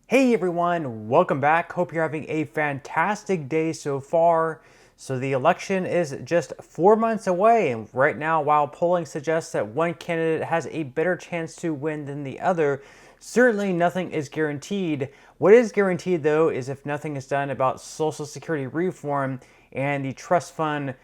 Hey everyone, welcome back. Hope you're having a fantastic day so far. So the election is just 4 months away, and right now, while polling suggests that one candidate has a better chance to win than the other, certainly nothing is guaranteed. What is guaranteed though is if nothing is done about Social Security reform and the trust fund,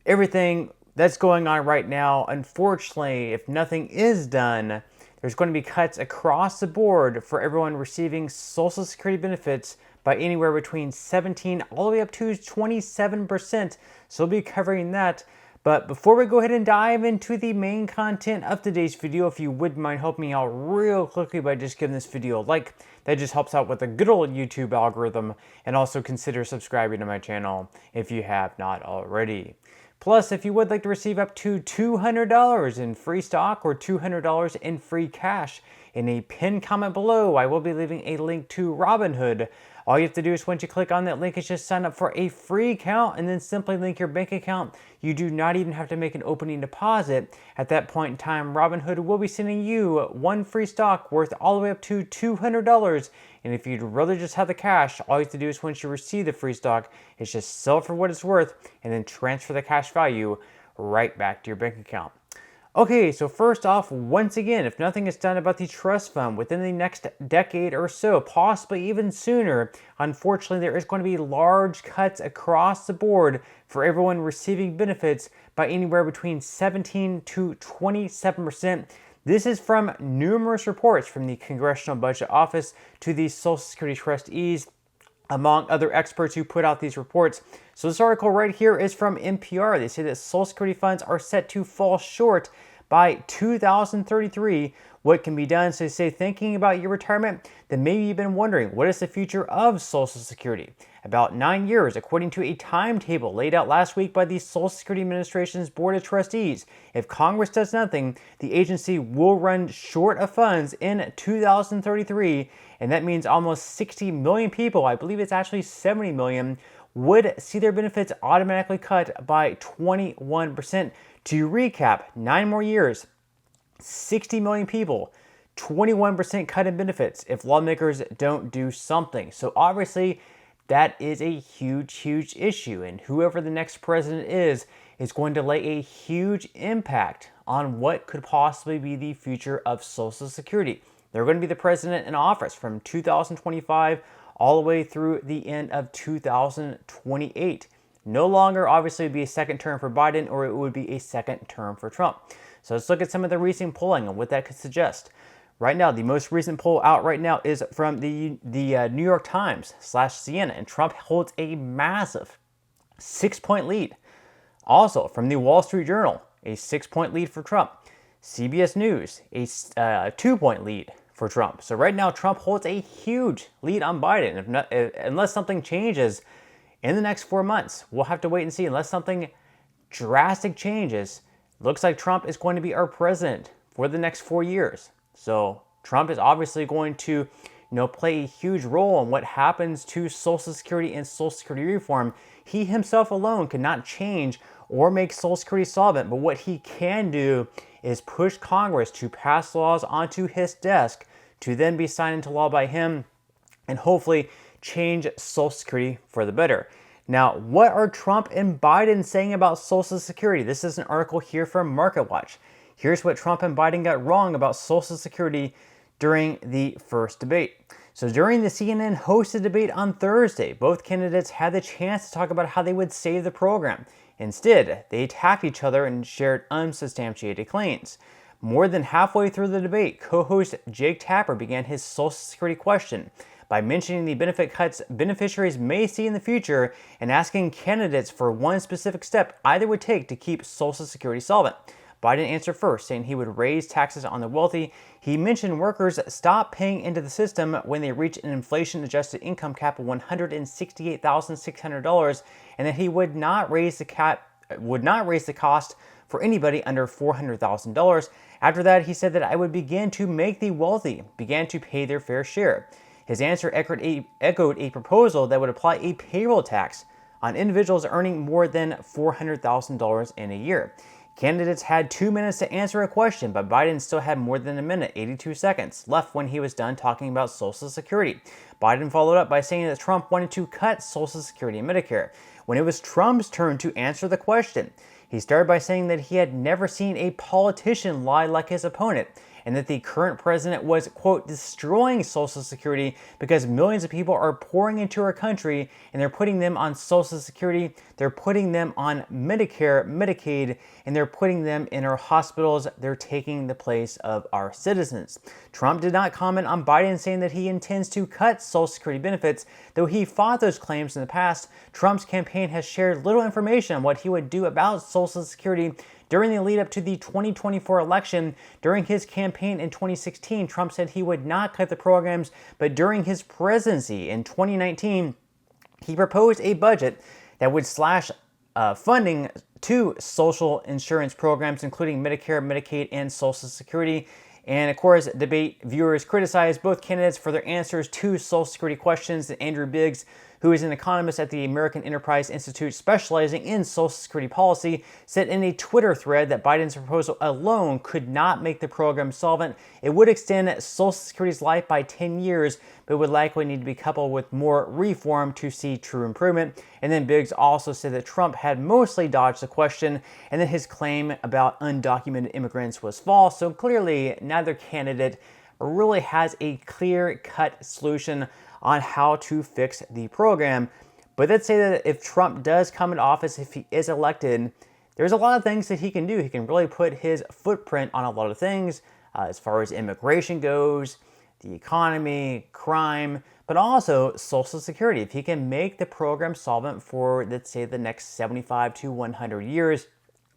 everything that's going on right now, unfortunately, if nothing is done, there's going to be cuts across the board for everyone receiving Social Security benefits by anywhere between 17 all the way up to 27%. So we'll be covering that. But before we go ahead and dive into the main content of today's video, if you wouldn't mind helping me out real quickly by just giving this video a like, that just helps out with the good old YouTube algorithm, and also consider subscribing to my channel if you have not already. Plus, if you would like to receive up to $200 in free stock or $200 in free cash, in a pinned comment below, I will be leaving a link to Robinhood. All you have to do is once you click on that link is just sign up for a free account and then simply link your bank account. You do not even have to make an opening deposit. At that point in time, Robinhood will be sending you one free stock worth all the way up to $200. And if you'd rather just have the cash, all you have to do is once you receive the free stock is just sell it for what it's worth and then transfer the cash value right back to your bank account. Okay, so first off, once again, if nothing is done about the trust fund within the next decade or so, possibly even sooner, unfortunately, there is going to be large cuts across the board for everyone receiving benefits by anywhere between 17 to 27%. This is from numerous reports from the Congressional Budget Office to the Social Security trustees, among other experts who put out these reports. So this article right here is from NPR. They say that Social Security funds are set to fall short by 2033. What can be done? So they say, thinking about your retirement, then maybe you've been wondering, what is the future of Social Security? About 9 years, according to a timetable laid out last week by the Social Security Administration's Board of Trustees. If Congress does nothing, the agency will run short of funds in 2033, and that means almost 60 million people, I believe it's actually 70 million, would see their benefits automatically cut by 21%. To recap, 9 more years, 60 million people, 21% cut in benefits if lawmakers don't do something. So obviously, that is a huge issue, and whoever the next president is going to lay a huge impact on what could possibly be the future of Social Security. They're going to be the president in office from 2025 all the way through the end of 2028. No longer, obviously, would be a second term for Biden, or it would be a second term for Trump. So let's look at some of the recent polling and what that could suggest. Right now, the most recent poll out right now is from the New York Times / CNN, and Trump holds a massive 6-point lead. Also, from the Wall Street Journal, a 6-point lead for Trump. CBS News, a 2-point lead for Trump. So right now, Trump holds a huge lead on Biden. Unless something changes in the next 4 months, we'll have to wait and see. Unless something drastic changes, looks like Trump is going to be our president for the next 4 years. So Trump is obviously going to, play a huge role in what happens to Social Security and Social Security reform. He himself alone cannot change or make Social Security solvent, but what he can do is push Congress to pass laws onto his desk to then be signed into law by him and hopefully change Social Security for the better. Now, what are Trump and Biden saying about Social Security? This is an article here from MarketWatch. Here's what Trump and Biden got wrong about Social Security during the first debate. So during the CNN hosted debate on Thursday, both candidates had the chance to talk about how they would save the program. Instead, they attacked each other and shared unsubstantiated claims. More than halfway through the debate, co-host Jake Tapper began his Social Security question by mentioning the benefit cuts beneficiaries may see in the future and asking candidates for one specific step either would take to keep Social Security solvent. Biden answered first, saying he would raise taxes on the wealthy. He mentioned workers stop paying into the system when they reach an inflation-adjusted income cap of $168,600, and that he would not raise the cost for anybody under $400,000. After that, he said that I would begin to make the wealthy begin to pay their fair share. His answer echoed a proposal that would apply a payroll tax on individuals earning more than $400,000 in a year. Candidates had 2 minutes to answer a question, but Biden still had more than a minute, 82 seconds, left when he was done talking about Social Security. Biden followed up by saying that Trump wanted to cut Social Security and Medicare. When it was Trump's turn to answer the question, he started by saying that he had never seen a politician lie like his opponent, and that the current president was, quote, destroying Social Security because millions of people are pouring into our country and they're putting them on Social Security, they're putting them on Medicare, Medicaid, and they're putting them in our hospitals. They're taking the place of our citizens. Trump did not comment on Biden saying that he intends to cut Social Security benefits. Though he fought those claims in the past, Trump's campaign has shared little information on what he would do about Social Security during the lead up to the 2024 election. During his campaign in 2016, Trump said he would not cut the programs, but during his presidency in 2019, he proposed a budget that would slash funding to social insurance programs, including Medicare, Medicaid, and Social Security. And of course, debate viewers criticized both candidates for their answers to Social Security questions. And Andrew Biggs, who is an economist at the American Enterprise Institute specializing in Social Security policy, said in a Twitter thread that Biden's proposal alone could not make the program solvent. It would extend Social Security's life by 10 years, but would likely need to be coupled with more reform to see true improvement. And then Biggs also said that Trump had mostly dodged the question and that his claim about undocumented immigrants was false. So clearly, neither candidate really has a clear-cut solution on how to fix the program. But let's say that if Trump does come into office, if he is elected, there's a lot of things that he can do. He can really put his footprint on a lot of things as far as immigration goes, the economy, crime, but also Social Security. If he can make the program solvent for, let's say, the next 75 to 100 years,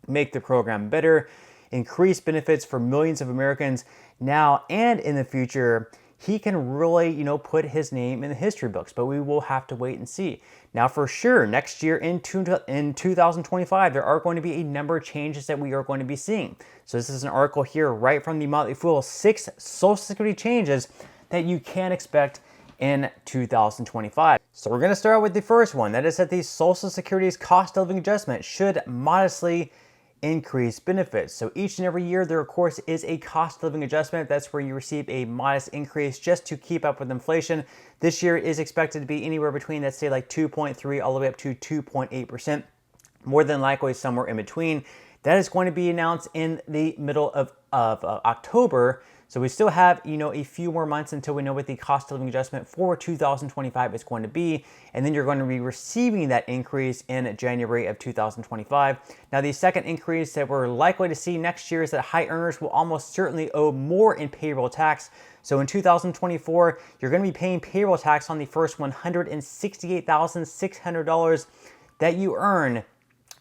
make the program better, increase benefits for millions of Americans now and in the future, he can really, put his name in the history books. But we will have to wait and see. Now, for sure, next year in 2025, there are going to be a number of changes that we are going to be seeing. So this is an article here right from the Motley Fool, 6 Social Security changes that you can expect in 2025. So we're going to start with the first one. That is that the Social Security's cost of living adjustment should modestly increase benefits. So each and every year there of course is a cost of living adjustment. That's where you receive a modest increase just to keep up with inflation. This year is expected to be anywhere between, let's say, like 2.3 all the way up to 2.8%. More than likely somewhere in between. That is going to be announced in the middle of October. So we still have, a few more months until we know what the cost of living adjustment for 2025 is going to be. And then you're going to be receiving that increase in January of 2025. Now, the second increase that we're likely to see next year is that high earners will almost certainly owe more in payroll tax. So in 2024, you're going to be paying payroll tax on the first $168,600 that you earn.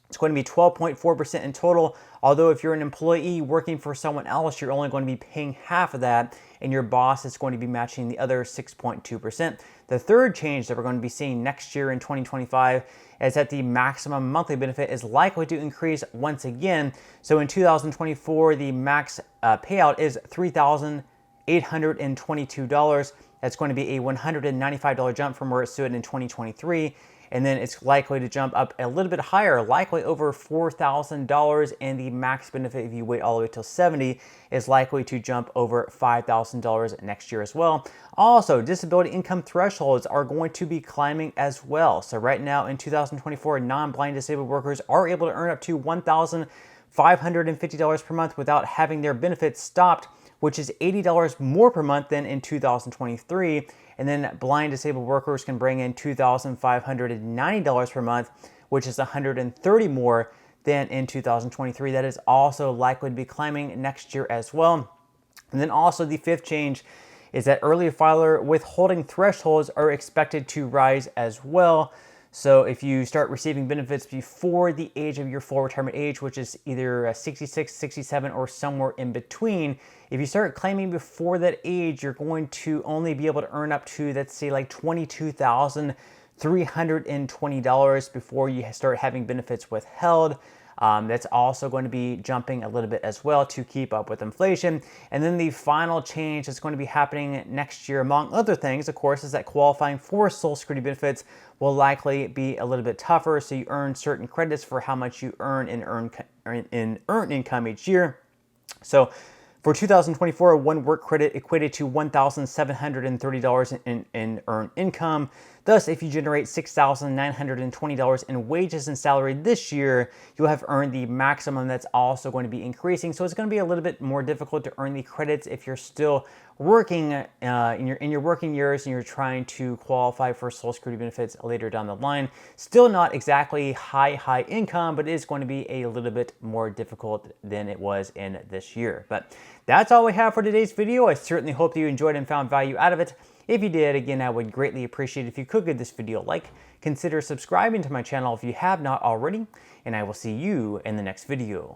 It's going to be 12.4% in total. Although if you're an employee working for someone else, you're only going to be paying half of that, and your boss is going to be matching the other 6.2%. The third change that we're going to be seeing next year in 2025 is that the maximum monthly benefit is likely to increase once again. So in 2024, the max payout is $3,822. That's going to be a $195 jump from where it stood in 2023. And then it's likely to jump up a little bit higher, likely over $4,000, and the max benefit, if you wait all the way till 70, is likely to jump over $5,000 next year as well. Also, disability income thresholds are going to be climbing as well. So right now in 2024, non-blind disabled workers are able to earn up to $1,550 per month without having their benefits stopped, which is $80 more per month than in 2023. And then blind disabled workers can bring in $2,590 per month, which is $130 more than in 2023. That is also likely to be climbing next year as well. And then also the fifth change is that early filer withholding thresholds are expected to rise as well. So if you start receiving benefits before the age of your full retirement age, which is either 66, 67, or somewhere in between, if you start claiming before that age, you're going to only be able to earn up to, let's say, like $22,320 before you start having benefits withheld. That's also going to be jumping a little bit as well to keep up with inflation. And then the final change that's going to be happening next year, among other things, of course, is that qualifying for Social Security benefits will likely be a little bit tougher. So you earn certain credits for how much you earn in in earned income each year. So for 2024, one work credit equated to $1,730 in earned income. Thus, if you generate $6,920 in wages and salary this year, you'll have earned the maximum that's also going to be increasing. So it's going to be a little bit more difficult to earn the credits if you're still working in your working years and you're trying to qualify for Social Security benefits later down the line. Still not exactly high income, but it is going to be a little bit more difficult than it was in this year. But that's all we have for today's video. I certainly hope that you enjoyed and found value out of it. If you did, again, I would greatly appreciate it if you could give this video a like. Consider subscribing to my channel if you have not already, and I will see you in the next video.